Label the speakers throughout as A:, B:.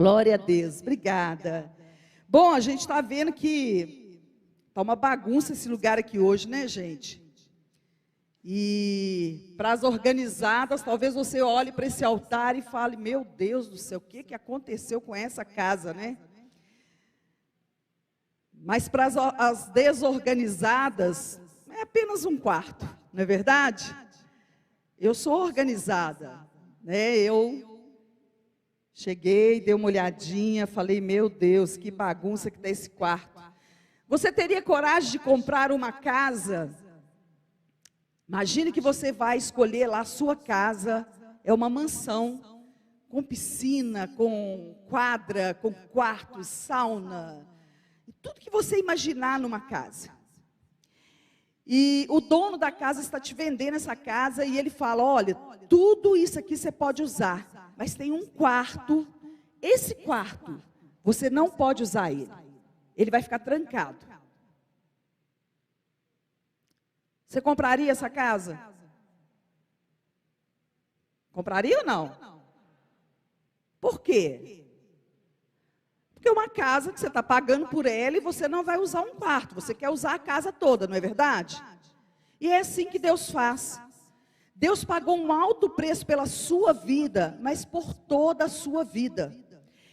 A: Glória a Deus, obrigada. Bom, a gente está vendo que está uma bagunça esse lugar aqui hoje, né, gente? E para as organizadas, talvez você olhe para esse altar e fale, meu Deus do céu, o que aconteceu com essa casa, né? Mas para as desorganizadas, é apenas um quarto, não é verdade? Eu sou organizada, né? Eu cheguei, dei uma olhadinha, falei, meu Deus, que bagunça que está esse quarto. Você teria coragem de comprar uma casa? Imagine que você vai escolher lá a sua casa, é uma mansão, com piscina, com quadra, com quartos, sauna, tudo que você imaginar numa casa. E o dono da casa está te vendendo essa casa e ele fala, olha, tudo isso aqui você pode usar, mas tem um quarto, esse quarto, você não pode usar ele. Ele vai ficar trancado. Você compraria essa casa? Compraria ou não? Por quê? Porque é uma casa que você está pagando por ela e você não vai usar um quarto. Você quer usar a casa toda, não é verdade? E é assim que Deus faz. Deus pagou um alto preço pela sua vida, mas por toda a sua vida.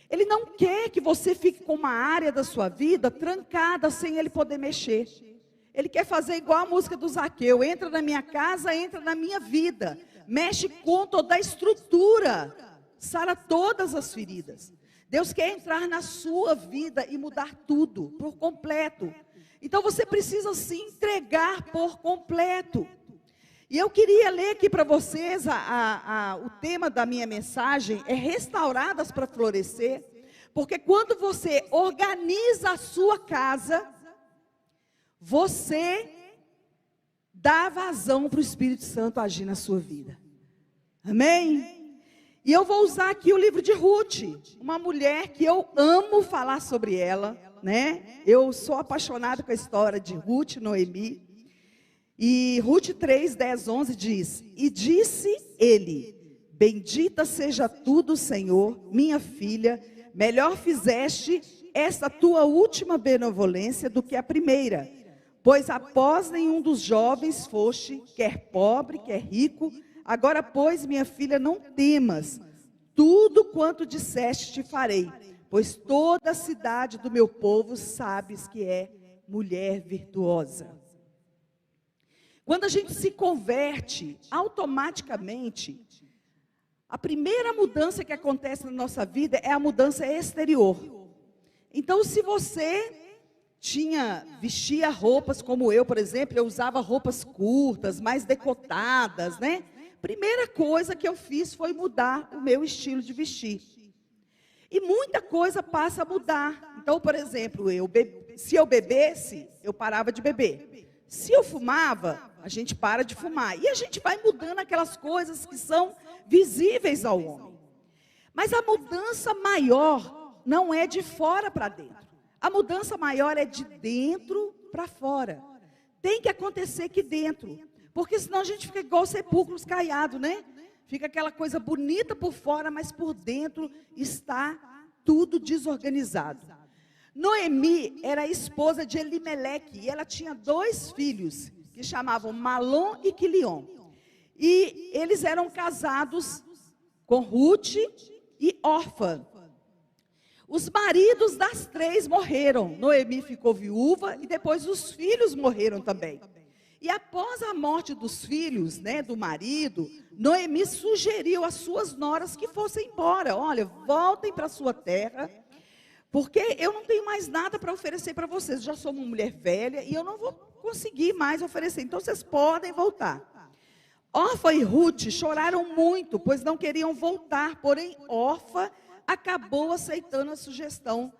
A: Ele não quer que você fique com uma área da sua vida trancada sem Ele poder mexer. Ele quer fazer igual a música do Zaqueu, entra na minha casa, entra na minha vida, mexe com toda a estrutura, sara todas as feridas. Deus quer entrar na sua vida e mudar tudo, por completo. Então você precisa se entregar por completo. E eu queria ler aqui para vocês, o tema da minha mensagem é Restauradas para Florescer. Porque quando você organiza a sua casa, você dá vazão para o Espírito Santo agir na sua vida. Amém? E eu vou usar aqui o livro de Ruth, uma mulher que eu amo falar sobre ela, né? Eu sou apaixonada com a história de Ruth, Noemi. E Ruth 3, 10, 11 diz, e disse ele, bendita seja tu do Senhor, minha filha, melhor fizeste esta tua última benevolência do que a primeira, pois após nenhum dos jovens foste, quer pobre, quer rico. Agora, pois, minha filha, não temas, tudo quanto disseste te farei, pois toda a cidade do meu povo sabes que é mulher virtuosa. Quando a gente se converte, automaticamente, a primeira mudança que acontece na nossa vida é a mudança exterior. Então, se você vestia roupas como eu, por exemplo, eu usava roupas curtas, mais decotadas, né? Primeira coisa que eu fiz foi mudar o meu estilo de vestir. E muita coisa passa a mudar. Então, por exemplo, se eu bebesse, eu parava de beber. Se eu fumava, a gente para de fumar. E a gente vai mudando aquelas coisas que são visíveis ao homem. Mas a mudança maior não é de fora para dentro. A mudança maior é de dentro para fora. Tem que acontecer aqui dentro. Porque senão a gente fica igual sepulcros caiados, né? Fica aquela coisa bonita por fora, mas por dentro está tudo desorganizado. Noemi era a esposa de Elimeleque e ela tinha 2 filhos, que chamavam Malom e Quilion. E eles eram casados com Ruth e Orfa. Os maridos das 3 morreram. Noemi ficou viúva e depois os filhos morreram também. E após a morte dos filhos, né, do marido, Noemi sugeriu às suas noras que fossem embora. Olha, voltem para a sua terra, porque eu não tenho mais nada para oferecer para vocês. Eu já sou uma mulher velha e eu não vou conseguir mais oferecer. Então vocês podem voltar. Orfa e Ruth choraram muito, pois não queriam voltar. Porém, Orfa acabou aceitando a sugestão,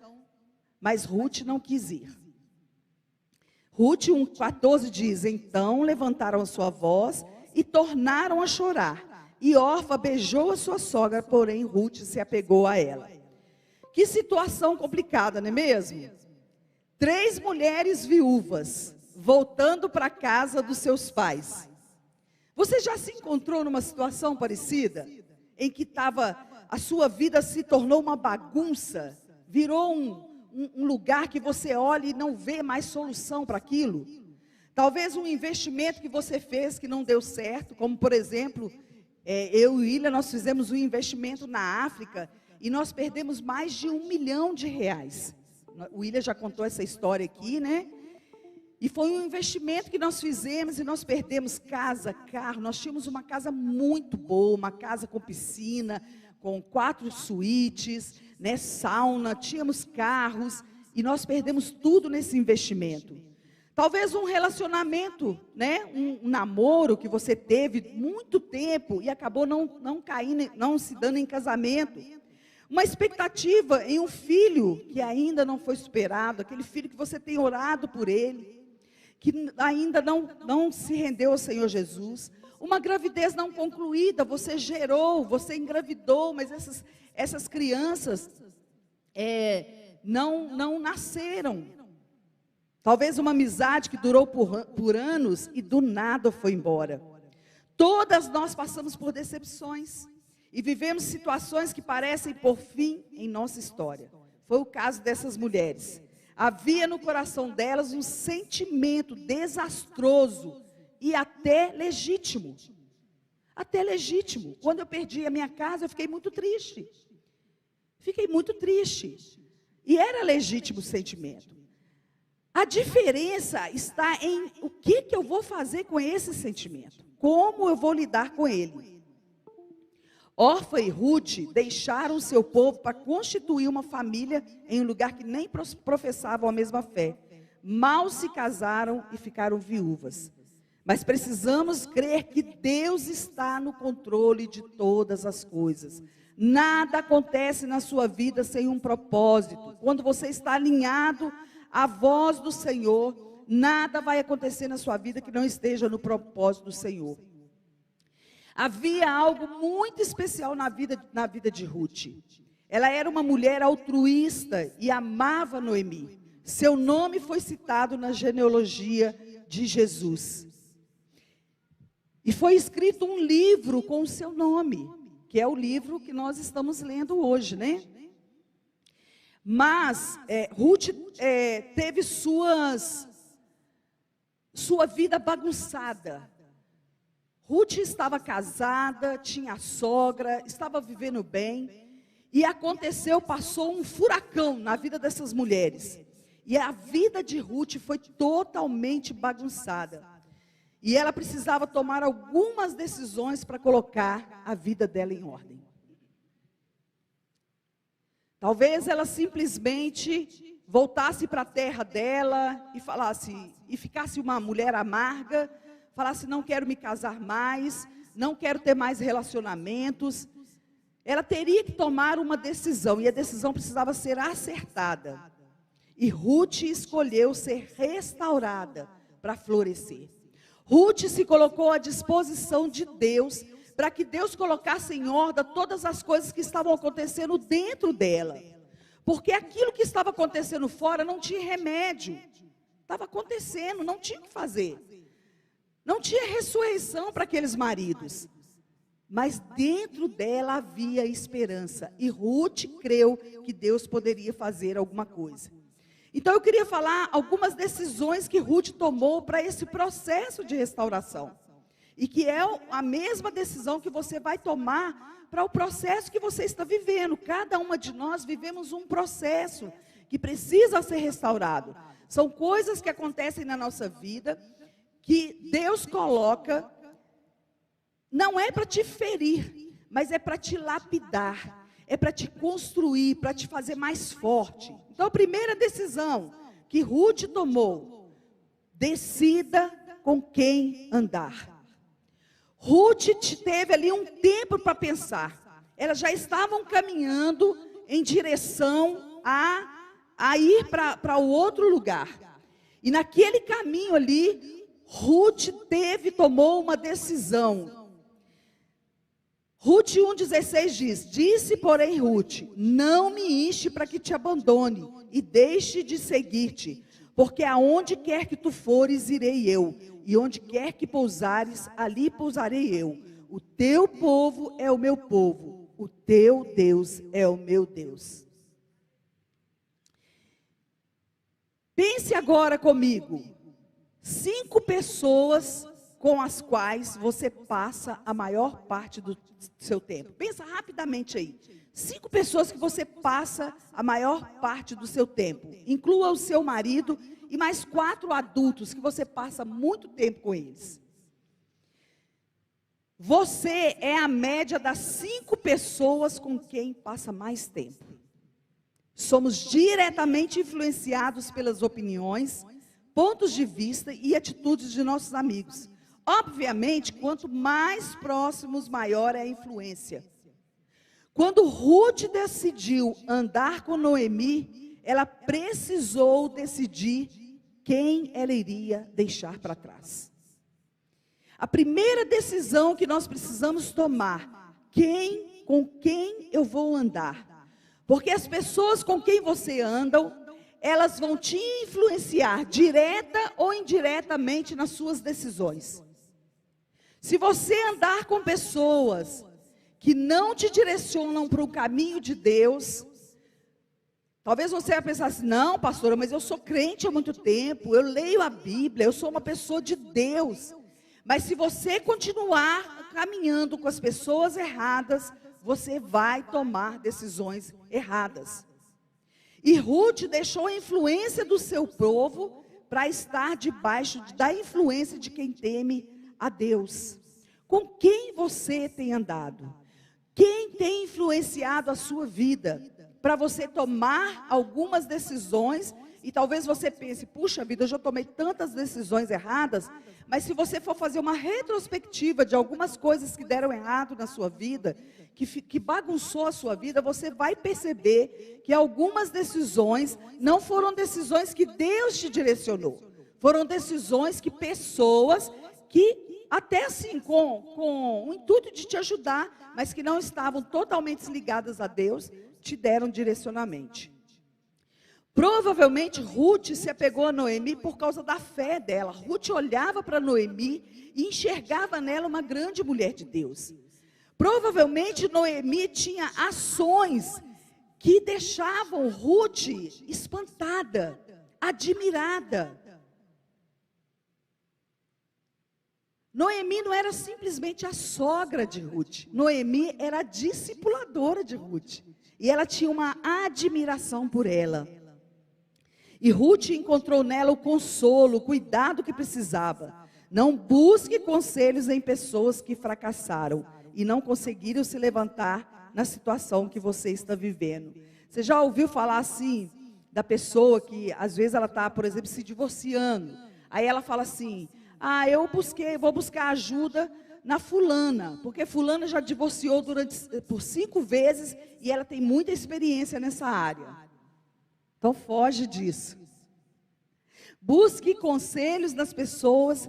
A: mas Ruth não quis ir. Ruth 1,14 diz, então levantaram a sua voz e tornaram a chorar. E Orfa beijou a sua sogra, porém Ruth se apegou a ela. Que situação complicada, não é mesmo? 3 mulheres viúvas, voltando para a casa dos seus pais. Você já se encontrou numa situação parecida? Em que estava a sua vida se tornou uma bagunça, virou um lugar que você olha e não vê mais solução para aquilo. Talvez um investimento que você fez que não deu certo, como por exemplo, eu e o William, nós fizemos um investimento na África e nós perdemos mais de R$1 milhão. O William já contou essa história aqui, né? E foi um investimento que nós fizemos e nós perdemos casa, carro. Nós tínhamos uma casa muito boa, uma casa com piscina, com 4 suítes, né, sauna, tínhamos carros e nós perdemos tudo nesse investimento. Talvez um relacionamento, né, um namoro que você teve muito tempo e acabou não caindo, não se dando em casamento. Uma expectativa em um filho que ainda não foi superado, aquele filho que você tem orado por ele, que ainda não se rendeu ao Senhor Jesus. Uma gravidez não concluída, você gerou, você engravidou, mas essas crianças não nasceram. Talvez uma amizade que durou por anos e do nada foi embora. Todas nós passamos por decepções e vivemos situações que parecem por fim em nossa história. Foi o caso dessas mulheres. Havia no coração delas um sentimento desastroso e até legítimo. Até legítimo. Quando eu perdi a minha casa, eu fiquei muito triste. Fiquei muito triste. E era legítimo o sentimento. A diferença está em o que eu vou fazer com esse sentimento. Como eu vou lidar com ele. Orfa e Ruth deixaram seu povo para constituir uma família em um lugar que nem professavam a mesma fé. Mal se casaram e ficaram viúvas. Mas precisamos crer que Deus está no controle de todas as coisas. Nada acontece na sua vida sem um propósito. Quando você está alinhado à voz do Senhor, nada vai acontecer na sua vida que não esteja no propósito do Senhor. Havia algo muito especial na vida de Ruth. Ela era uma mulher altruísta e amava Noemi. Seu nome foi citado na genealogia de Jesus. E foi escrito um livro com o seu nome, que é o livro que nós estamos lendo hoje, né? Mas Ruth teve sua vida bagunçada. Ruth estava casada, tinha sogra, estava vivendo bem, e passou um furacão na vida dessas mulheres. E a vida de Ruth foi totalmente bagunçada. E ela precisava tomar algumas decisões para colocar a vida dela em ordem. Talvez ela simplesmente voltasse para a terra dela e ficasse uma mulher amarga, falasse, não quero me casar mais, não quero ter mais relacionamentos. Ela teria que tomar uma decisão, e a decisão precisava ser acertada. E Ruth escolheu ser restaurada para florescer. Ruth se colocou à disposição de Deus, para que Deus colocasse em ordem todas as coisas que estavam acontecendo dentro dela. Porque aquilo que estava acontecendo fora não tinha remédio. Estava acontecendo, não tinha o que fazer. Não tinha ressurreição para aqueles maridos. Mas dentro dela havia esperança. E Ruth creu que Deus poderia fazer alguma coisa. Então eu queria falar algumas decisões que Ruth tomou para esse processo de restauração. E que é a mesma decisão que você vai tomar para o processo que você está vivendo. Cada uma de nós vivemos um processo que precisa ser restaurado. São coisas que acontecem na nossa vida, que Deus coloca, não é para te ferir, mas é para te lapidar, é para te construir, para te fazer mais forte. Então a primeira decisão que Ruth tomou, decida com quem andar. Ruth teve ali um tempo para pensar. Elas já estavam caminhando em direção a ir para o outro lugar. E naquele caminho ali, Ruth tomou uma decisão. Ruth 1,16 diz, disse porém Ruth, não me inste para que te abandone e deixe de seguir-te, porque aonde quer que tu fores, irei eu, e onde quer que pousares, ali pousarei eu. O teu povo é o meu povo, o teu Deus é o meu Deus. Pense agora comigo, 5 pessoas com as quais você passa a maior parte do seu tempo. Pensa rapidamente aí. 5 pessoas que você passa a maior parte do seu tempo. Inclua o seu marido e mais 4 adultos que você passa muito tempo com eles. Você é a média das 5 pessoas com quem passa mais tempo. Somos diretamente influenciados pelas opiniões, pontos de vista e atitudes de nossos amigos. Obviamente, quanto mais próximos, maior é a influência. Quando Ruth decidiu andar com Noemi, ela precisou decidir quem ela iria deixar para trás. A primeira decisão que nós precisamos tomar, com quem eu vou andar? Porque as pessoas com quem você anda, elas vão te influenciar direta ou indiretamente nas suas decisões. Se você andar com pessoas que não te direcionam para o caminho de Deus, talvez você vai pensar assim, não, pastora, mas eu sou crente há muito tempo, eu leio a Bíblia, eu sou uma pessoa de Deus. Mas se você continuar caminhando com as pessoas erradas, você vai tomar decisões erradas. E Ruth deixou a influência do seu povo para estar debaixo da influência de quem teme a Deus. Com quem você tem andado? Quem tem influenciado a sua vida para você tomar algumas decisões? E talvez você pense, puxa vida, eu já tomei tantas decisões erradas. Mas se você for fazer uma retrospectiva de algumas coisas que deram errado na sua vida, que bagunçou a sua vida, você vai perceber que algumas decisões não foram decisões que Deus te direcionou. Foram decisões que pessoas que até assim com o intuito de te ajudar, mas que não estavam totalmente ligadas a Deus, te deram direcionamento. Provavelmente Ruth se apegou a Noemi por causa da fé dela. Ruth olhava para Noemi e enxergava nela uma grande mulher de Deus. Provavelmente Noemi tinha ações que deixavam Ruth espantada, admirada. Noemi não era simplesmente a sogra de Ruth. Noemi era a discipuladora de Ruth. E ela tinha uma admiração por ela. E Ruth encontrou nela o consolo, o cuidado que precisava. Não busque conselhos em pessoas que fracassaram e não conseguiram se levantar na situação que você está vivendo. Você já ouviu falar assim, da pessoa que às vezes ela está, por exemplo, se divorciando. Aí ela fala assim, vou buscar ajuda na fulana, porque fulana já divorciou por 5 vezes e ela tem muita experiência nessa área. Então foge disso. Busque conselhos das pessoas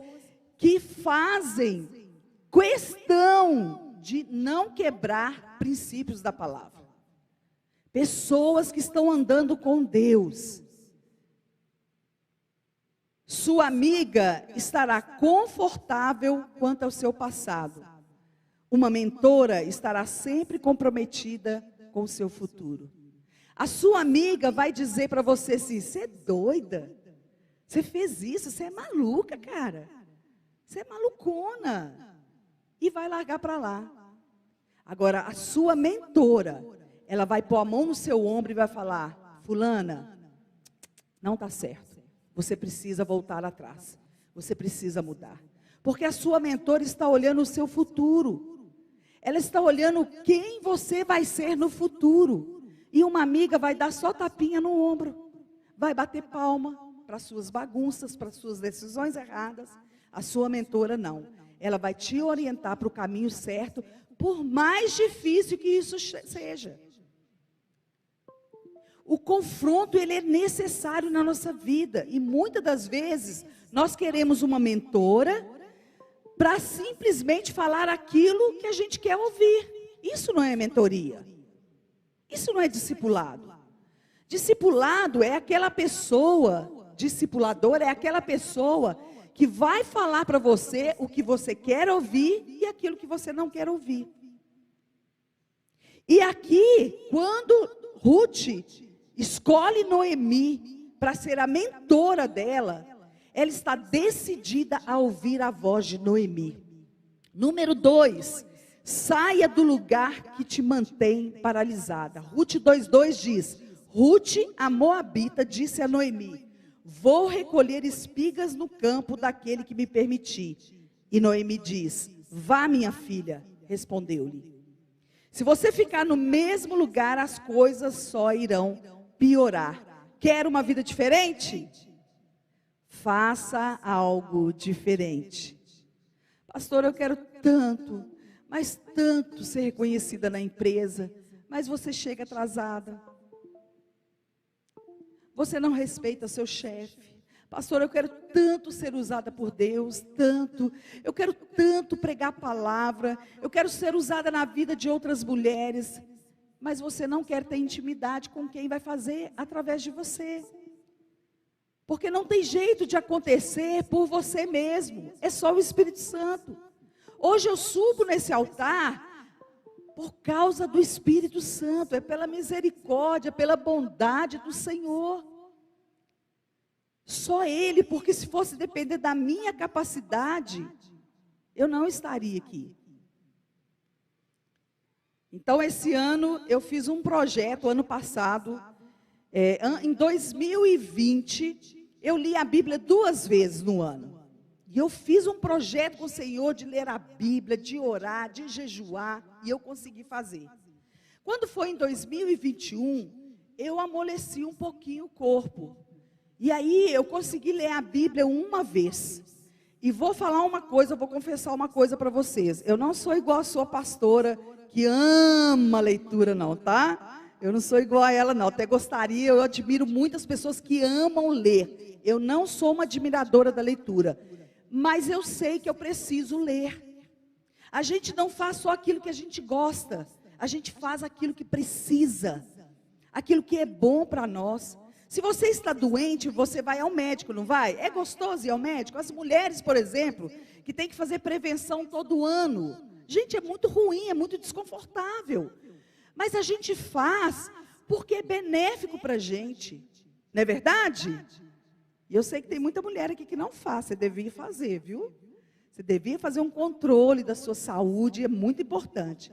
A: que fazem questão de não quebrar princípios da palavra. Pessoas que estão andando com Deus. Sua amiga estará confortável quanto ao seu passado. Uma mentora estará sempre comprometida com o seu futuro. A sua amiga vai dizer para você assim, você é doida, você fez isso, você é maluca, cara, você é malucona, e vai largar para lá. Agora, a sua mentora, ela vai pôr a mão no seu ombro e vai falar, fulana, não está certo, você precisa voltar atrás, você precisa mudar. Porque a sua mentora está olhando o seu futuro, ela está olhando quem você vai ser no futuro. E uma amiga vai dar só tapinha no ombro, vai bater palma para suas bagunças, para suas decisões erradas. A sua mentora não. Ela vai te orientar para o caminho certo, por mais difícil que isso seja. O confronto, ele é necessário na nossa vida. E muitas das vezes, nós queremos uma mentora para simplesmente falar aquilo que a gente quer ouvir. Isso não é mentoria. Isso não é discipulado. Discipulado é aquela pessoa, discipulador é aquela pessoa que vai falar para você o que você quer ouvir e aquilo que você não quer ouvir. E aqui, quando Ruth escolhe Noemi para ser a mentora dela, ela está decidida a ouvir a voz de Noemi. Número 2, saia do lugar que te mantém paralisada. Ruth 2:2 diz: Ruth, a moabita, disse a Noemi: vou recolher espigas no campo daquele que me permitir. E Noemi diz: vá, minha filha, respondeu-lhe. Se você ficar no mesmo lugar, as coisas só irão piorar. Quer uma vida diferente? Faça algo diferente. Pastor, eu quero tanto, mas tanto ser reconhecida na empresa, mas você chega atrasada. Você não respeita seu chefe. Pastor, eu quero tanto ser usada por Deus, tanto. Eu quero tanto pregar a palavra. Eu quero ser usada na vida de outras mulheres. Mas você não quer ter intimidade com quem vai fazer através de você. Porque não tem jeito de acontecer por você mesmo. É só o Espírito Santo. Hoje eu subo nesse altar por causa do Espírito Santo. É pela misericórdia, pela bondade do Senhor. Só Ele, porque se fosse depender da minha capacidade, eu não estaria aqui. Então, esse ano, eu fiz um projeto, ano passado, em 2020, eu li a Bíblia 2 vezes no ano. E eu fiz um projeto com o Senhor de ler a Bíblia, de orar, de jejuar, e eu consegui fazer. Quando foi em 2021, eu amoleci um pouquinho o corpo. E aí eu consegui ler a Bíblia uma vez. E vou falar uma coisa, vou confessar uma coisa para vocês. Eu não sou igual a sua pastora, que ama a leitura não, tá? Eu não sou igual a ela não, até gostaria, eu admiro muitas pessoas que amam ler. Eu não sou uma admiradora da leitura, mas eu sei que eu preciso ler. A gente não faz só aquilo que a gente gosta, a gente faz aquilo que precisa, aquilo que é bom para nós. Se você está doente, você vai ao médico, não vai? É gostoso ir ao médico? As mulheres, por exemplo, que tem que fazer prevenção todo ano. Gente, é muito ruim, é muito desconfortável. Mas a gente faz porque é benéfico para a gente. Não é verdade? E eu sei que tem muita mulher aqui que não faz, você devia fazer, viu? Você devia fazer um controle da sua saúde, é muito importante.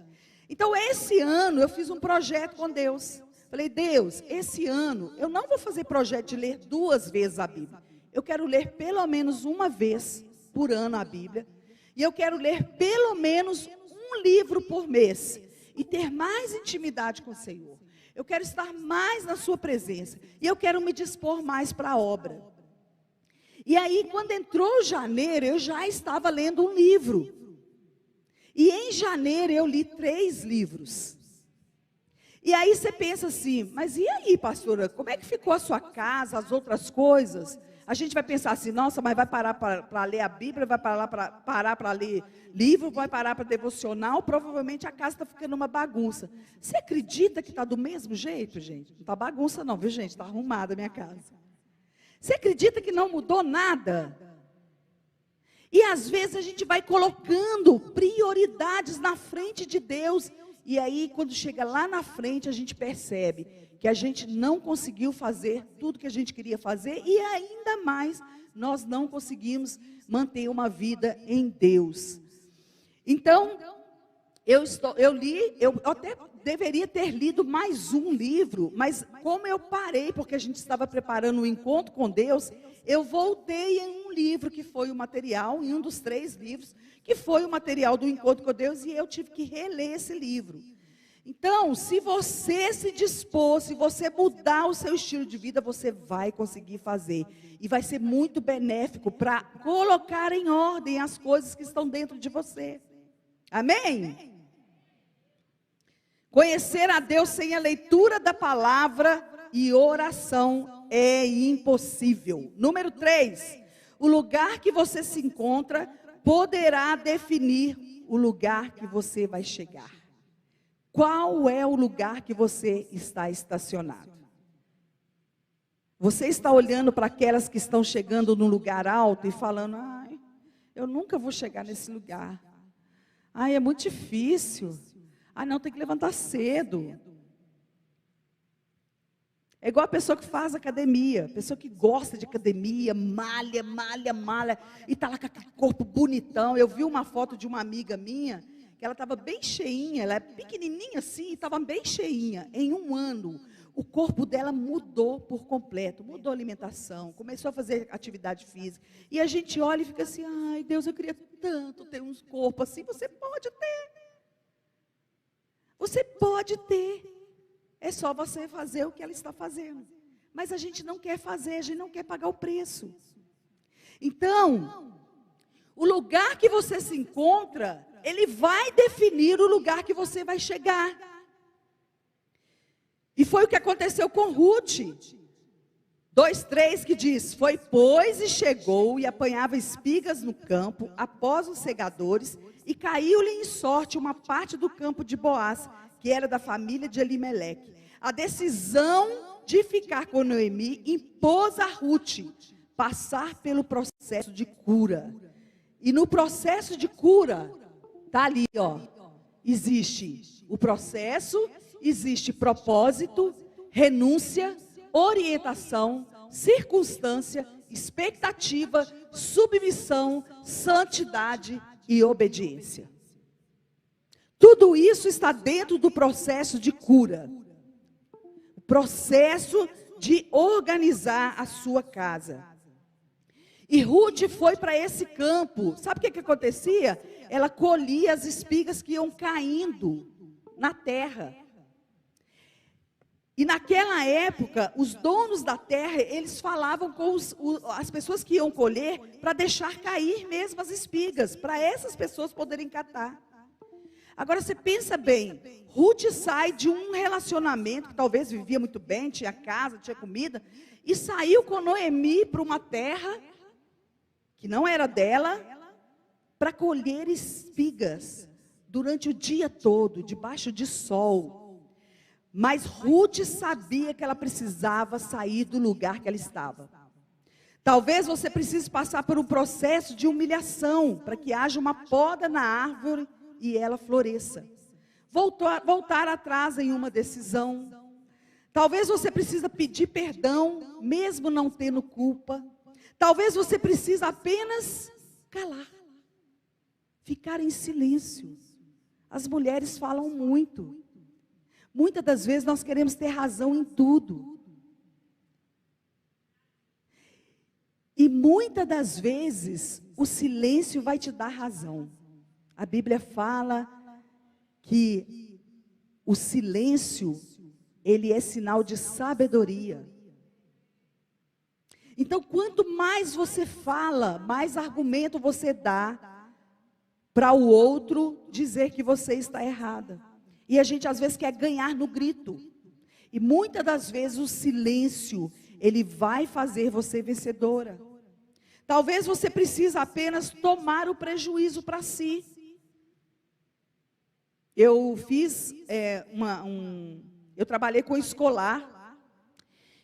A: Então, esse ano, eu fiz um projeto com Deus. Falei, Deus, esse ano, eu não vou fazer projeto de ler 2 vezes a Bíblia. Eu quero ler pelo menos uma vez por ano a Bíblia. E eu quero ler pelo menos um livro por mês. E ter mais intimidade com o Senhor. Eu quero estar mais na sua presença. E eu quero me dispor mais para a obra. E aí, quando entrou janeiro, eu já estava lendo um livro. E em janeiro eu li 3 livros. E aí você pensa assim, mas e aí, pastora, como é que ficou a sua casa, as outras coisas? A gente vai pensar assim, nossa, mas vai parar para ler a Bíblia, vai parar para ler livro, vai parar para devocional, provavelmente a casa está ficando uma bagunça. Você acredita que está do mesmo jeito, gente? Não está bagunça não, viu, gente? Está arrumada a minha casa. Você acredita que não mudou nada? E às vezes a gente vai colocando prioridades na frente de Deus. E aí, quando chega lá na frente, a gente percebe que a gente não conseguiu fazer tudo que a gente queria fazer. E ainda mais, nós não conseguimos manter uma vida em Deus. Então, eu até deveria ter lido mais um livro. Mas como eu parei, porque a gente estava preparando um encontro com Deus, eu voltei em um livro que foi o material, em um dos 3 livros, que foi o material do encontro com Deus, e eu tive que reler esse livro. Então, se você se dispor, se você mudar o seu estilo de vida, você vai conseguir fazer. E vai ser muito benéfico para colocar em ordem as coisas que estão dentro de você. Amém? Conhecer a Deus sem a leitura da palavra e oração é impossível. Número 3, o lugar que você se encontra poderá definir o lugar que você vai chegar. Qual é o lugar que você está estacionado? Você está olhando para aquelas que estão chegando num lugar alto e falando, eu nunca vou chegar nesse lugar. É muito difícil. Ah, não, tem que levantar cedo. É igual a pessoa que faz academia, pessoa que gosta de academia, malha, e está lá com aquele corpo bonitão. Eu vi uma foto de uma amiga minha, que ela estava bem cheinha, ela é pequenininha assim, estava bem cheinha. Em um ano, o corpo dela mudou por completo, mudou a alimentação, começou a fazer atividade física. E a gente olha e fica assim, ai Deus, eu queria tanto ter um corpo assim. Você pode ter. Você pode ter. É só você fazer o que ela está fazendo. Mas a gente não quer fazer, a gente não quer pagar o preço. Então, o lugar que você se encontra, ele vai definir o lugar que você vai chegar. E foi o que aconteceu com Ruth. 2:3 que diz, foi pois e chegou e apanhava espigas no campo, após os segadores, e caiu-lhe em sorte uma parte do campo de Boaz, que era da família de Elimeleque. A decisão de ficar com Noemi impôs a Ruth passar pelo processo de cura. E no processo de cura, está ali, ó, existe o processo, existe propósito, renúncia, orientação, circunstância, expectativa, submissão, santidade e obediência. Tudo isso está dentro do processo de cura. O processo de organizar a sua casa. E Ruth foi para esse campo. Sabe o que acontecia? Ela colhia as espigas que iam caindo na terra. E naquela época, os donos da terra, eles falavam com as pessoas que iam colher para deixar cair mesmo as espigas, para essas pessoas poderem catar. Agora você pensa bem, Ruth sai de um relacionamento que talvez vivia muito bem, tinha casa, tinha comida, e saiu com Noemi para uma terra que não era dela, para colher espigas durante o dia todo, debaixo de sol. Mas Ruth sabia que ela precisava sair do lugar que ela estava. Talvez você precise passar por um processo de humilhação, para que haja uma poda na árvore e ela floresça. Voltar atrás em uma decisão. Talvez você precisa pedir perdão, mesmo não tendo culpa. Talvez você precise apenas calar. Ficar em silêncio. As mulheres falam muito. Muitas das vezes nós queremos ter razão em tudo. E muitas das vezes o silêncio vai te dar razão. A Bíblia fala que o silêncio, ele é sinal de sabedoria. Então, quanto mais você fala, mais argumento você dá para o outro dizer que você está errada. E a gente às vezes quer ganhar no grito. E muitas das vezes o silêncio, ele vai fazer você vencedora. Talvez você precise apenas tomar o prejuízo para si. Eu fiz eu trabalhei com escolar.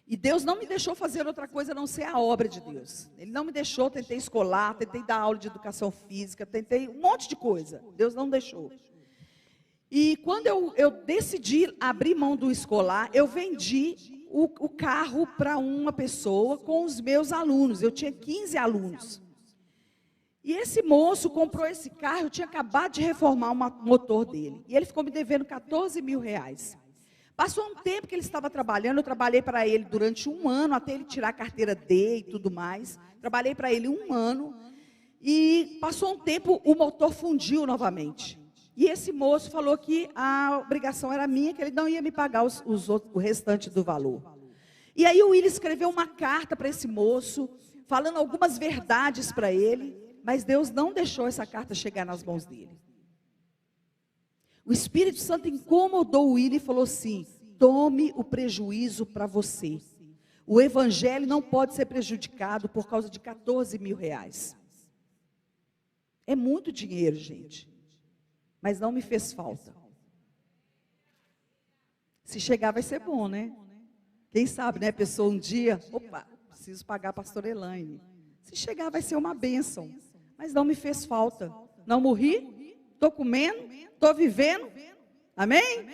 A: E Deus não me deixou fazer outra coisa a não ser a obra de Deus. Ele não me deixou, tentei escolar, tentei dar aula de educação física, tentei um monte de coisa. Deus não deixou. E quando eu decidi abrir mão do escolar, eu vendi o carro para uma pessoa com os meus alunos. Eu tinha 15 alunos. E esse moço comprou esse carro, eu tinha acabado de reformar o motor dele. E ele ficou me devendo 14 mil reais. Passou um tempo que ele estava trabalhando, eu trabalhei para ele durante um ano, até ele tirar a carteira D e tudo mais. Trabalhei para ele um ano. E passou um tempo, o motor fundiu novamente. E esse moço falou que a obrigação era minha, que ele não ia me pagar o restante do valor. E aí o Willi escreveu uma carta para esse moço, falando algumas verdades para ele. Mas Deus não deixou essa carta chegar nas mãos dele. O Espírito Santo incomodou o Willi e falou assim: tome o prejuízo para você. O evangelho não pode ser prejudicado por causa de 14 mil reais. É muito dinheiro, gente. Mas não me fez falta. Se chegar vai ser bom, né? Quem sabe, né? A pessoa um dia, opa, preciso pagar a pastora Elaine. Se chegar vai ser uma bênção. Mas não me fez falta. Não morri, estou comendo, estou vivendo. Amém?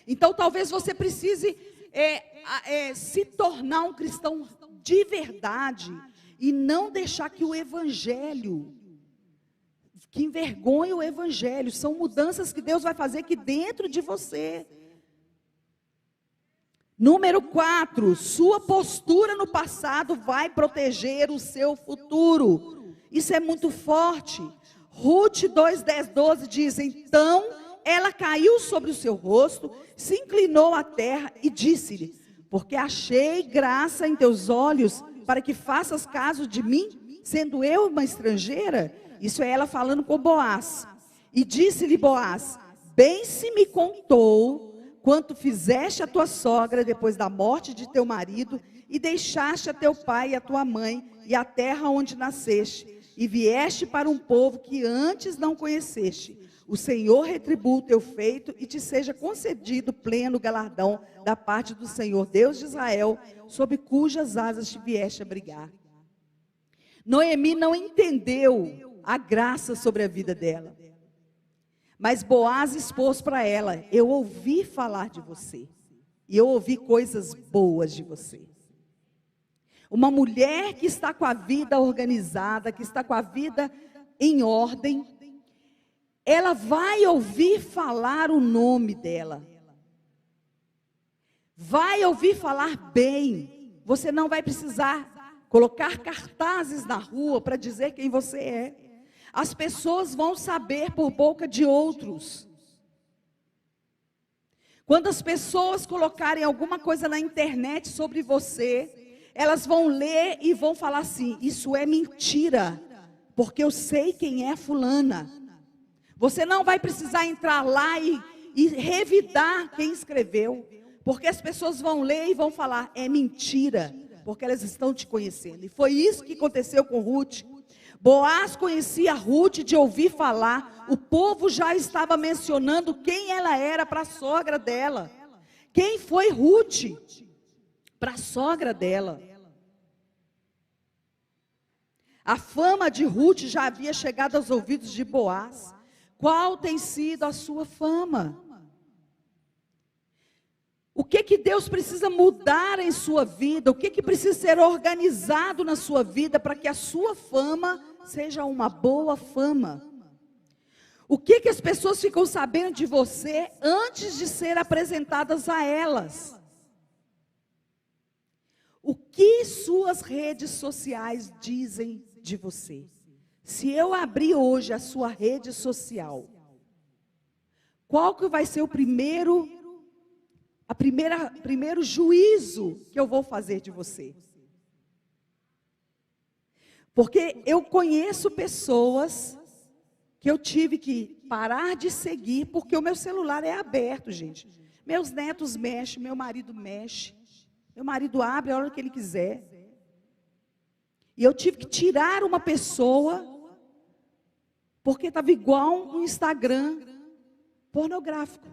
A: Então talvez você precise se tornar um cristão de verdade e não deixar que o evangelho, que envergonhe o evangelho. São mudanças que Deus vai fazer aqui dentro de você. Número 4, sua postura no passado vai proteger o seu futuro. Isso é muito forte. Ruth 2, 10, 12 diz: então ela caiu sobre o seu rosto, se inclinou à terra e disse-lhe: porque achei graça em teus olhos, para que faças caso de mim, sendo eu uma estrangeira. Isso é ela falando com Boaz. E disse-lhe Boaz: bem se me contou quanto fizeste a tua sogra depois da morte de teu marido, e deixaste a teu pai e a tua mãe, e a terra onde nasceste, e vieste para um povo que antes não conheceste. O Senhor retribua o teu feito, e te seja concedido pleno galardão da parte do Senhor, Deus de Israel, sob cujas asas te vieste a abrigar. Noemi não entendeu a graça sobre a vida dela. Mas Boaz expôs para ela: eu ouvi falar de você, e eu ouvi coisas boas de você. Uma mulher que está com a vida organizada, que está com a vida em ordem, ela vai ouvir falar o nome dela. Vai ouvir falar bem. Você não vai precisar colocar cartazes na rua para dizer quem você é. As pessoas vão saber por boca de outros. Quando as pessoas colocarem alguma coisa na internet sobre você, elas vão ler e vão falar assim: isso é mentira, porque eu sei quem é fulana. Você não vai precisar entrar lá e revidar quem escreveu, porque as pessoas vão ler e vão falar: é mentira, porque elas estão te conhecendo. E foi isso que aconteceu com Ruth. Boaz conhecia Ruth de ouvir falar. O povo já estava mencionando quem ela era para a sogra dela. Quem foi Ruth para a sogra dela? A fama de Ruth já havia chegado aos ouvidos de Boaz. Qual tem sido a sua fama? O que Deus precisa mudar em sua vida? O que precisa ser organizado na sua vida para que a sua fama seja uma boa fama? O que as pessoas ficam sabendo de você antes de ser apresentadas a elas? O que suas redes sociais dizem de você? Se eu abrir hoje a sua rede social, qual que vai ser o primeiro juízo que eu vou fazer de você? Porque eu conheço pessoas que eu tive que parar de seguir, porque o meu celular é aberto, gente. Meus netos mexem, meu marido mexe. Meu marido abre a hora que ele quiser. E eu tive que tirar uma pessoa, porque estava igual um Instagram pornográfico.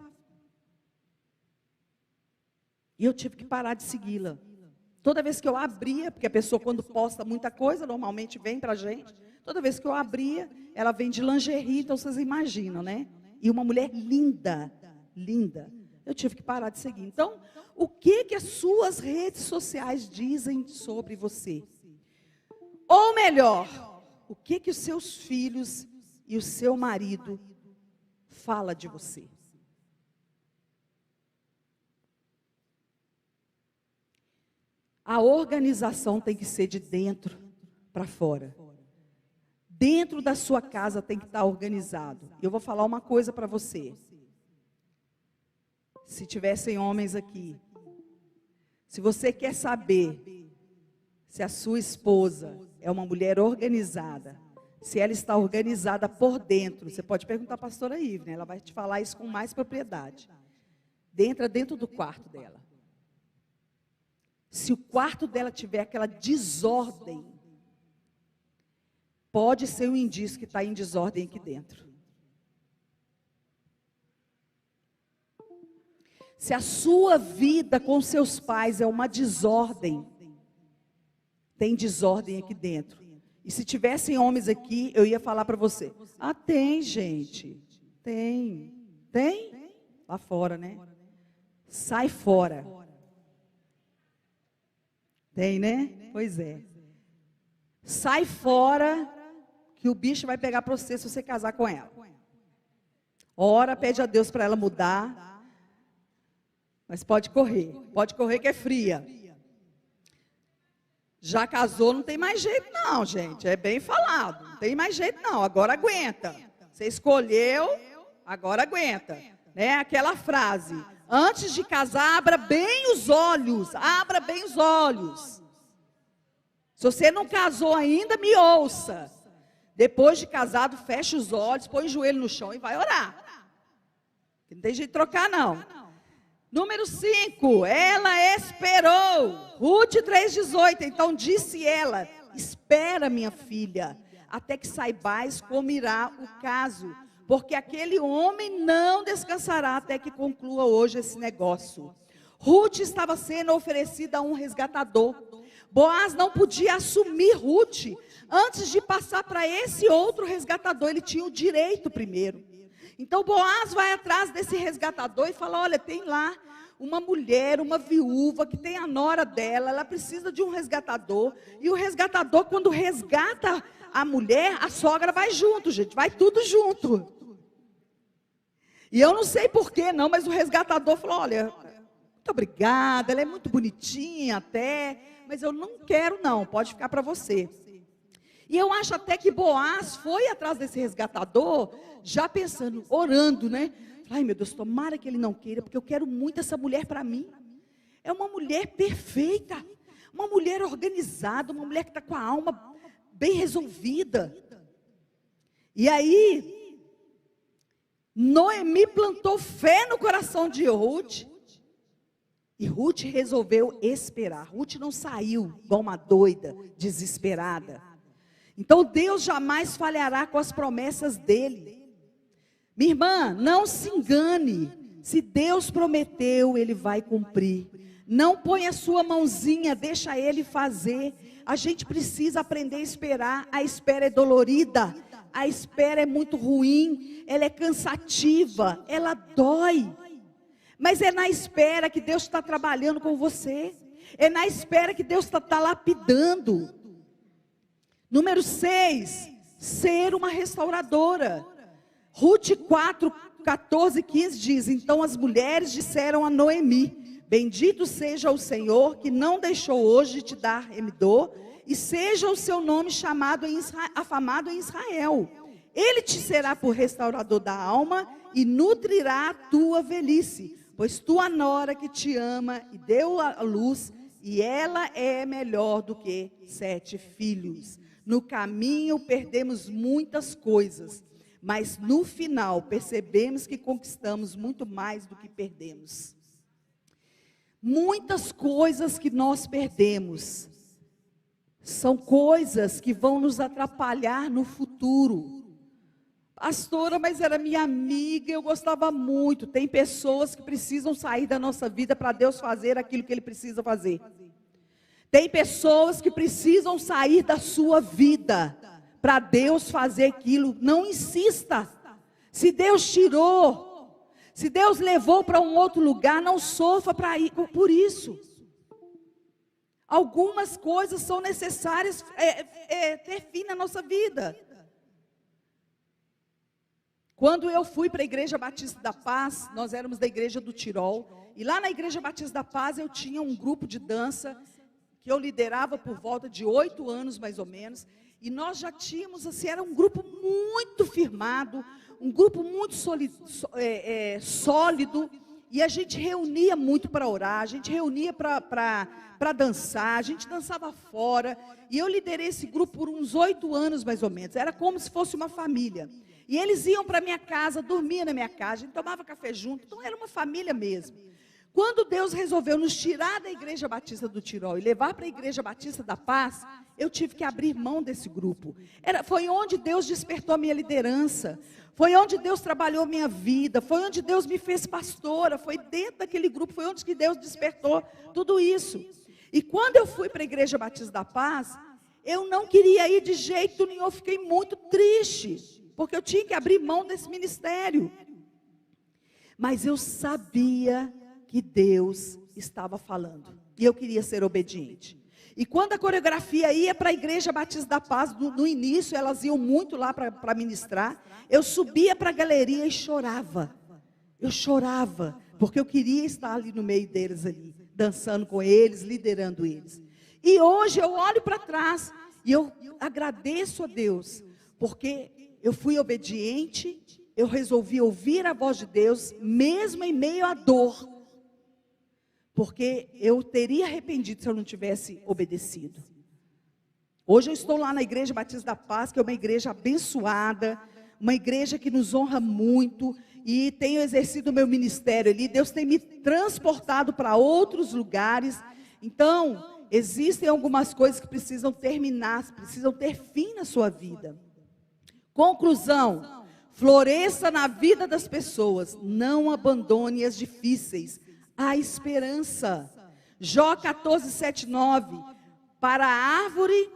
A: E eu tive que parar de segui-la. Toda vez que eu abria, porque a pessoa quando posta muita coisa, normalmente vem para a gente. Toda vez que eu abria, ela vem de lingerie, então vocês imaginam, né? E uma mulher linda, linda. Eu tive que parar de seguir. Então, o que as suas redes sociais dizem sobre você? Ou melhor, o que os seus filhos e o seu marido fala de você? A organização tem que ser de dentro para fora. Dentro da sua casa tem que estar organizado. Eu vou falar uma coisa para você. Se tivessem homens aqui, se você quer saber se a sua esposa é uma mulher organizada, se ela está organizada por dentro, você pode perguntar à pastora Ivne, né? Ela vai te falar isso com mais propriedade. Dentro do quarto dela. Se o quarto dela tiver aquela desordem, pode ser um indício que está em desordem aqui dentro. Se a sua vida com seus pais é uma desordem, tem desordem aqui dentro. E se tivessem homens aqui, eu ia falar para você: ah, tem, gente. Tem. Tem? Lá fora, né? Sai fora. Tem, né? Pois é. Sai fora, que o bicho vai pegar para você se você casar com ela. Ora, pede a Deus para ela mudar. Mas pode correr que é fria. Já casou, não tem mais jeito não, gente. É bem falado. Não tem mais jeito não, agora aguenta. Você escolheu, agora aguenta. Né? Aquela frase, antes de casar, abra bem os olhos. Abra bem os olhos. Se você não casou ainda, me ouça. Depois de casado, fecha os olhos, põe o joelho no chão e vai orar. Não tem jeito de trocar não. Número 5, ela esperou. Ruth 3,18. Então disse ela: espera, minha filha, até que saibais como irá o caso, porque aquele homem não descansará até que conclua hoje esse negócio. Ruth estava sendo oferecida a um resgatador. Boaz não podia assumir Ruth antes de passar para esse outro resgatador. Ele tinha o direito primeiro. Então Boaz vai atrás desse resgatador e fala: olha, tem lá uma mulher, uma viúva, que tem a nora dela, ela precisa de um resgatador. E o resgatador, quando resgata a mulher, a sogra vai junto, gente, vai tudo junto. E eu não sei porquê não, mas o resgatador falou: olha, muito obrigada, ela é muito bonitinha até, mas eu não quero não, pode ficar para você. E eu acho até que Boaz foi atrás desse resgatador, já pensando, orando, né? Ai, meu Deus, tomara que ele não queira, porque eu quero muito essa mulher para mim. É uma mulher perfeita, uma mulher organizada, uma mulher que está com a alma bem resolvida. E aí, Noemi plantou fé no coração de Ruth, e Ruth resolveu esperar. Ruth não saiu igual uma doida, desesperada. Então Deus jamais falhará com as promessas dele. Minha irmã, não se engane. Se Deus prometeu, Ele vai cumprir. Não põe a sua mãozinha, deixa Ele fazer. A gente precisa aprender a esperar. A espera é dolorida. A espera é muito ruim. Ela é cansativa. Ela dói. Mas é na espera que Deus está trabalhando com você. É na espera que Deus está lapidando. Número 6, ser uma restauradora. Ruth 4, 14 e 15 diz: então as mulheres disseram a Noemi: bendito seja o Senhor, que não deixou hoje te dar remidor, e seja o seu nome chamado afamado em Israel. Ele te será por restaurador da alma, e nutrirá a tua velhice, pois tua nora que te ama e deu a luz, e ela é melhor do que 7 filhos. No caminho perdemos muitas coisas, mas no final percebemos que conquistamos muito mais do que perdemos. Muitas coisas que nós perdemos são coisas que vão nos atrapalhar no futuro. Pastora, mas era minha amiga, eu gostava muito. Tem pessoas que precisam sair da nossa vida para Deus fazer aquilo que Ele precisa fazer. Tem pessoas que precisam sair da sua vida para Deus fazer aquilo. Não insista. Se Deus tirou, se Deus levou para um outro lugar, não sofra por isso. Algumas coisas são necessárias ter fim na nossa vida. Quando eu fui para a Igreja Batista da Paz, nós éramos da Igreja do Tirol, e lá na Igreja Batista da Paz eu tinha um grupo de dança, que eu liderava por volta de 8 anos mais ou menos, e nós já tínhamos, assim, era um grupo muito firmado, um grupo muito sólido, e a gente reunia muito para orar, a gente reunia para dançar, a gente dançava fora, e eu liderei esse grupo por uns 8 anos mais ou menos, era como se fosse uma família, e eles iam para minha casa, dormiam na minha casa, a gente tomava café junto, então era uma família mesmo. Quando Deus resolveu nos tirar da Igreja Batista do Tirol e levar para a Igreja Batista da Paz, eu tive que abrir mão desse grupo. Foi onde Deus despertou a minha liderança, foi onde Deus trabalhou a minha vida, foi onde Deus me fez pastora, foi dentro daquele grupo, foi onde que Deus despertou tudo isso. E quando eu fui para a Igreja Batista da Paz, eu não queria ir de jeito nenhum, eu fiquei muito triste, porque eu tinha que abrir mão desse ministério. Mas eu sabia que Deus estava falando. E eu queria ser obediente. E quando a coreografia ia para a Igreja Batista da Paz, no início, elas iam muito lá para ministrar. Eu subia para a galeria e chorava. Eu chorava, porque eu queria estar ali no meio deles, ali, dançando com eles, liderando eles. E hoje eu olho para trás e eu agradeço a Deus, porque eu fui obediente, eu resolvi ouvir a voz de Deus, mesmo em meio à dor. Porque eu teria arrependido se eu não tivesse obedecido. Hoje eu estou lá na Igreja Batista da Paz, que é uma igreja abençoada, uma igreja que nos honra muito, e tenho exercido o meu ministério ali. Deus tem me transportado para outros lugares. Então, existem algumas coisas que precisam terminar, precisam ter fim na sua vida. Conclusão: floresça na vida das pessoas, não abandone as difíceis. A esperança. Jó 14, 7, 9. Para a árvore,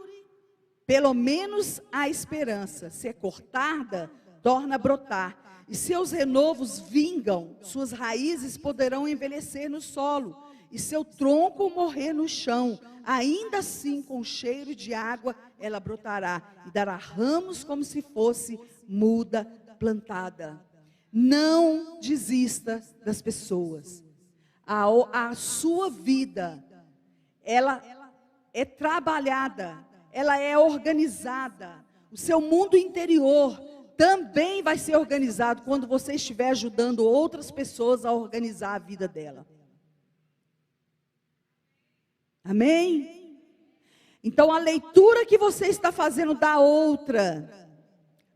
A: pelo menos a esperança. Se é cortada, torna a brotar. E seus renovos vingam, suas raízes poderão envelhecer no solo, e seu tronco morrer no chão. Ainda assim, com cheiro de água, ela brotará, e dará ramos como se fosse muda plantada. Não desista das pessoas. A sua vida, ela é trabalhada, ela é organizada. O seu mundo interior também vai ser organizado quando você estiver ajudando outras pessoas a organizar a vida dela. Amém? Então a leitura que você está fazendo da outra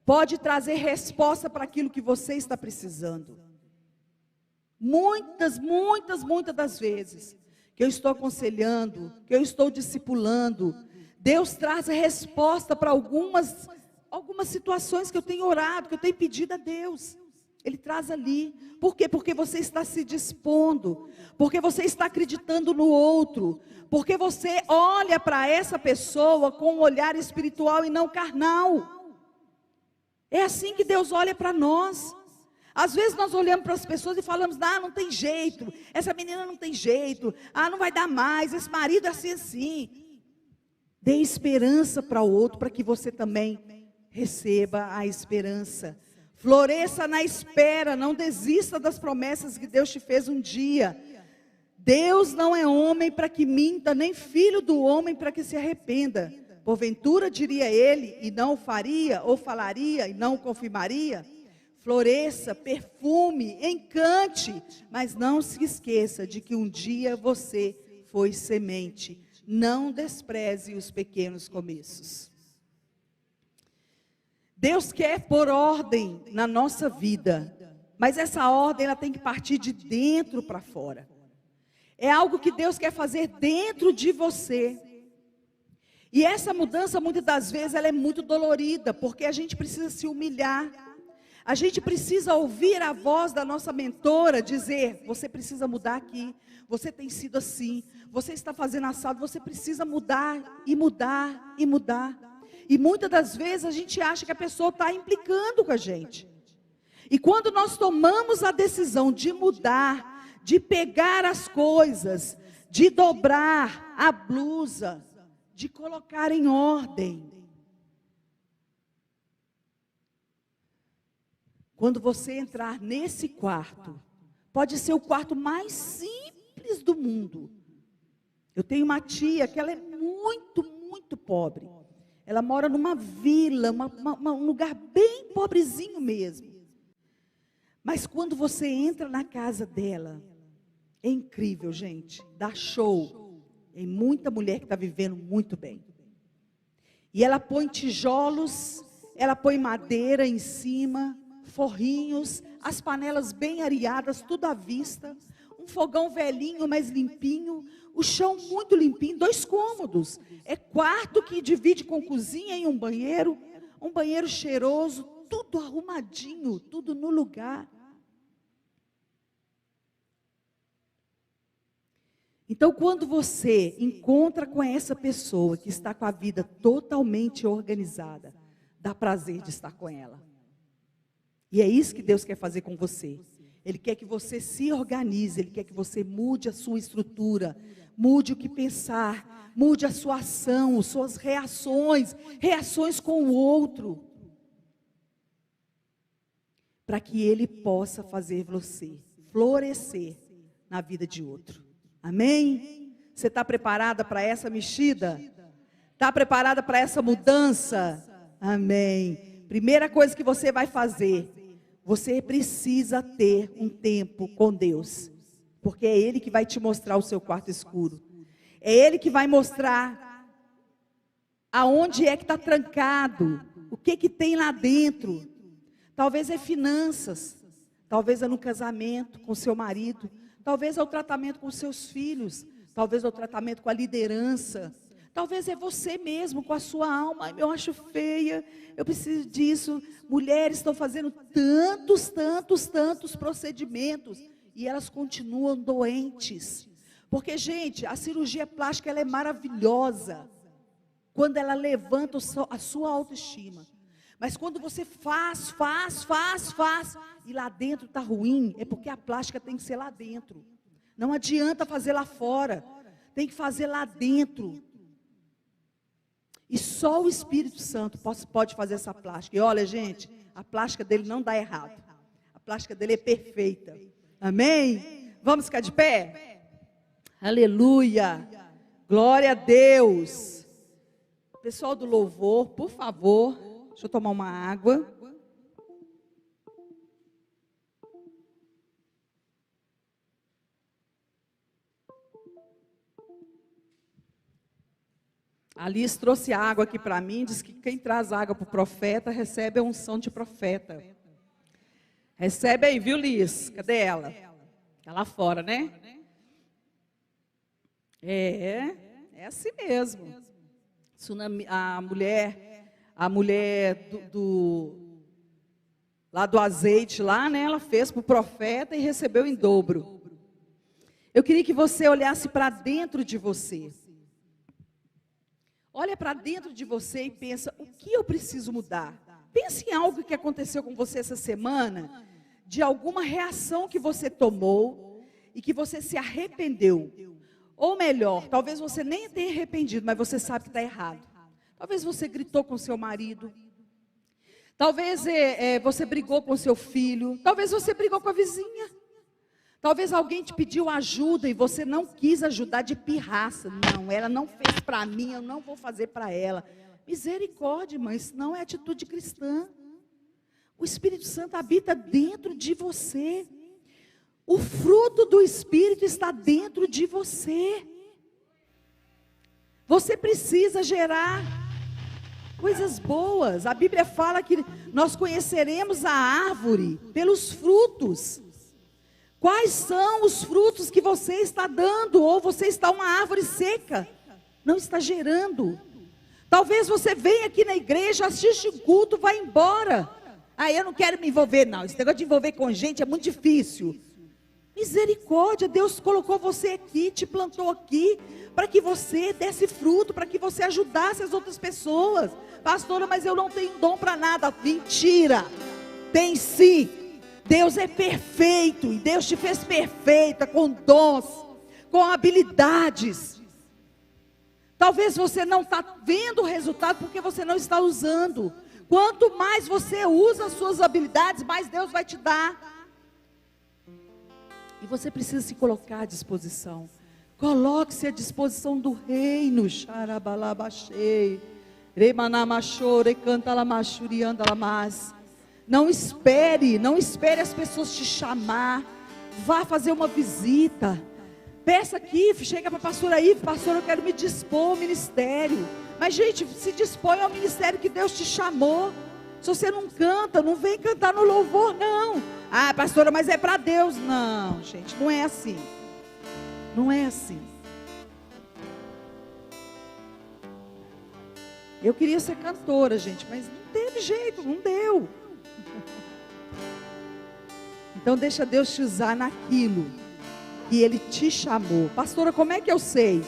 A: pode trazer resposta para aquilo que você está precisando. Muitas das vezes que eu estou aconselhando, que eu estou discipulando, Deus traz a resposta para algumas situações que eu tenho orado, que eu tenho pedido a Deus. Ele traz ali. Por quê? Porque você está se dispondo, porque você está acreditando no outro, porque você olha para essa pessoa com um olhar espiritual e não carnal. É assim que Deus olha para nós. Às vezes nós olhamos para as pessoas e falamos: não tem jeito, essa menina não tem jeito, não vai dar mais, esse marido é assim. Dê esperança para o outro, para que você também receba a esperança. Floresça na espera, não desista das promessas que Deus te fez um dia. Deus não é homem para que minta, nem filho do homem para que se arrependa. Porventura diria ele, e não o faria, ou falaria, e não o confirmaria? Floresça, perfume, encante, mas não se esqueça de que um dia você foi semente. Não despreze os pequenos começos. Deus quer pôr ordem na nossa vida, mas essa ordem ela tem que partir de dentro para fora. É algo que Deus quer fazer dentro de você. E essa mudança, muitas das vezes, ela é muito dolorida, porque a gente precisa se humilhar. A gente precisa ouvir a voz da nossa mentora dizer: você precisa mudar aqui, você tem sido assim, você está fazendo assado, você precisa mudar e mudar e mudar. E muitas das vezes a gente acha que a pessoa está implicando com a gente. E quando nós tomamos a decisão de mudar, de pegar as coisas, de dobrar a blusa, de colocar em ordem, quando você entrar nesse quarto, pode ser o quarto mais simples do mundo. Eu tenho uma tia que ela é muito pobre. Ela mora numa vila, um lugar bem pobrezinho mesmo. Mas quando você entra na casa dela, é incrível, gente. Dá show. Tem muita mulher que está vivendo muito bem. E ela põe tijolos, ela põe madeira em cima, forrinhos, as panelas bem areadas, tudo à vista, um fogão velhinho, mas limpinho, o chão muito limpinho, 2 cômodos, é quarto que divide com cozinha e um banheiro cheiroso, tudo arrumadinho, tudo no lugar. Então, quando você encontra com essa pessoa que está com a vida totalmente organizada, dá prazer de estar com ela. E é isso que Deus quer fazer com você. Ele quer que você se organize, Ele quer que você mude a sua estrutura, mude o que pensar, mude a sua ação, suas reações com o outro, para que Ele possa fazer você florescer na vida de outro. Amém? Você está preparada para essa mexida? Está preparada para essa mudança? Amém. Primeira coisa que você vai fazer, você precisa ter um tempo com Deus, porque é Ele que vai te mostrar o seu quarto escuro, é Ele que vai mostrar aonde é que está trancado, o que tem lá dentro. Talvez é finanças, talvez é no casamento com seu marido, talvez é o tratamento com seus filhos, talvez é o tratamento com a liderança, talvez é você mesmo com a sua alma. Ai, eu acho feia, eu preciso disso. Mulheres estão fazendo tantos procedimentos e elas continuam doentes. Porque, gente, a cirurgia plástica ela é maravilhosa quando ela levanta a sua autoestima. Mas quando você faz, e lá dentro está ruim, é porque a plástica tem que ser lá dentro. Não adianta fazer lá fora, tem que fazer lá dentro. E só o Espírito Santo pode fazer essa plástica. E olha, gente, a plástica dele não dá errado. A plástica dele é perfeita. Amém? Vamos ficar de pé? Aleluia! Glória a Deus! Pessoal do louvor, por favor, deixa eu tomar uma água. A Liz trouxe água aqui para mim, diz que quem traz água para o profeta recebe a unção de profeta. Recebe aí, viu, Liz? Cadê ela? Está lá fora, né? É assim mesmo. A mulher lá do azeite, lá, né? Ela fez para o profeta e recebeu em dobro. Eu queria que você olhasse para dentro de você. Olha para dentro de você e pensa, o que eu preciso mudar? Pense em algo que aconteceu com você essa semana, de alguma reação que você tomou e que você se arrependeu. Ou melhor, talvez você nem tenha arrependido, mas você sabe que está errado. Talvez você gritou com seu marido. Talvez você brigou com seu filho. Talvez você brigou com a vizinha. Talvez alguém te pediu ajuda e você não quis ajudar de pirraça. Não, ela não fez para mim, eu não vou fazer para ela. Misericórdia, irmã, isso não é atitude cristã. O Espírito Santo habita dentro de você. O fruto do Espírito está dentro de você. Você precisa gerar coisas boas. A Bíblia fala que nós conheceremos a árvore pelos frutos. Quais são os frutos que você está dando? Ou você está uma árvore seca, não está gerando. Talvez você venha aqui na igreja, assiste o culto, vai embora. Ah, eu não quero me envolver, não. Esse negócio de envolver com gente é muito difícil. Misericórdia, Deus colocou você aqui, te plantou aqui, para que você desse fruto, para que você ajudasse as outras pessoas. Pastora, mas eu não tenho dom para nada. Mentira, tem sim. Deus é perfeito, e Deus te fez perfeita, com dons, com habilidades. Talvez você não está vendo o resultado, porque você não está usando. Quanto mais você usa as suas habilidades, mais Deus vai te dar. E você precisa se colocar à disposição. Coloque-se à disposição do reino. Xarabalabachei, remanamachore, cantalamachuriandalamas. Não espere as pessoas te chamar. Vá fazer uma visita. Peça aqui, chega para a pastora aí, pastora, eu quero me dispor ao ministério. Mas, gente, se dispõe ao ministério que Deus te chamou. Se você não canta, não vem cantar no louvor, não. Ah, pastora, mas é para Deus. Não, gente, não é assim. Não é assim. Eu queria ser cantora, gente, mas não teve jeito, não deu. Então deixa Deus te usar naquilo que Ele te chamou. Pastora, como é que eu sei?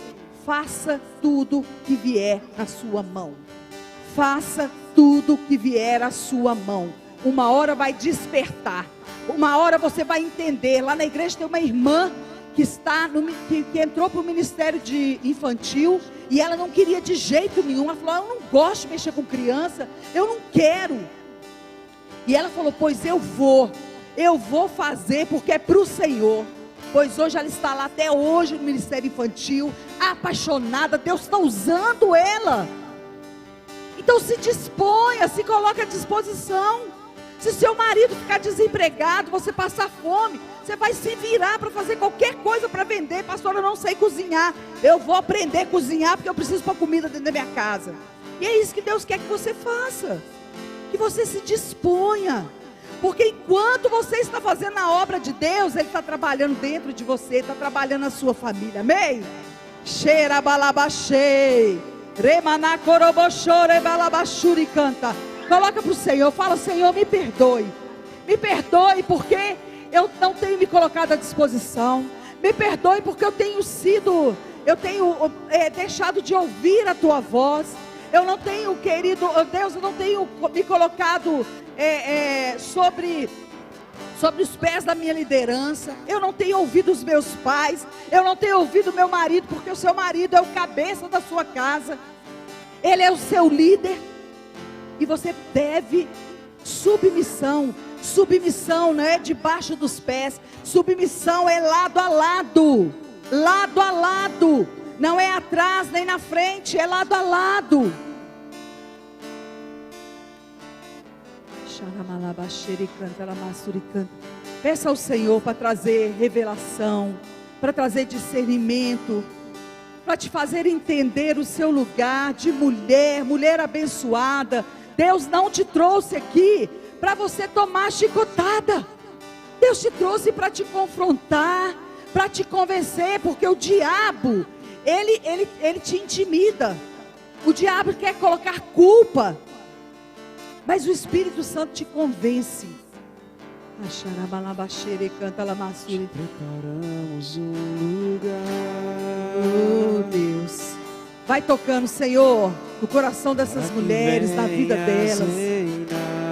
A: Faça tudo que vier na sua mão. Faça tudo que vier à sua mão. Uma hora vai despertar. uma hora você vai entender. Lá na igreja tem uma irmã que entrou para o ministério de infantil, e ela não queria de jeito nenhum. Ela falou: eu não gosto de mexer com criança, eu não quero. E ela falou: pois eu vou fazer, porque é para o Senhor. Pois hoje ela está lá até hoje no ministério infantil, apaixonada. Deus está usando ela. Então se disponha, se coloque à disposição. Se seu marido ficar desempregado, você passar fome, você vai se virar para fazer qualquer coisa para vender. Pastor, eu não sei cozinhar, eu vou aprender a cozinhar, porque eu preciso pôr comida dentro da minha casa. E é isso que Deus quer que você faça, que você se disponha. Porque enquanto você está fazendo a obra de Deus, Ele está trabalhando dentro de você, está trabalhando na sua família, amém? Cheira balabachei, remanacorobochore balabachuri canta. Coloca para o Senhor, fala: Senhor, me perdoe porque eu não tenho me colocado à disposição, me perdoe porque eu tenho deixado de ouvir a Tua voz, eu não tenho, querido Deus, eu não tenho me colocado sobre os pés da minha liderança, eu não tenho ouvido os meus pais, eu não tenho ouvido o meu marido, porque o seu marido é o cabeça da sua casa, ele é o seu líder, e você deve submissão não é debaixo dos pés, submissão é lado a lado, não é atrás nem na frente, é lado a lado. Peça ao Senhor para trazer revelação, para trazer discernimento, para te fazer entender o seu lugar de mulher abençoada. Deus não te trouxe aqui para você tomar chicotada. Deus te trouxe para te confrontar, para te convencer, porque o diabo, ele te intimida. O diabo quer colocar culpa, mas o Espírito Santo te convence.
B: Preparamos um lugar.
A: Oh Deus, vai tocando, Senhor, no coração dessas mulheres, na vida delas.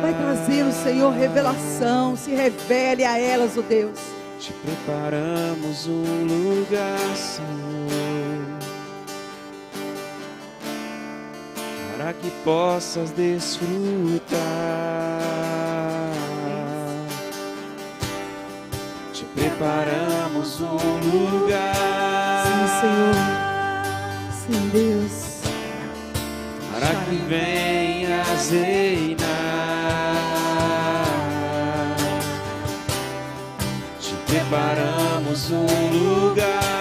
A: Vai trazendo, Senhor, revelação. Se revele a elas, oh Deus.
B: Te preparamos um lugar, Senhor, para que possas desfrutar. Te preparamos um lugar.
A: Sim, Senhor. Sim, Deus.
B: Para que venhas reinar. Te preparamos um lugar.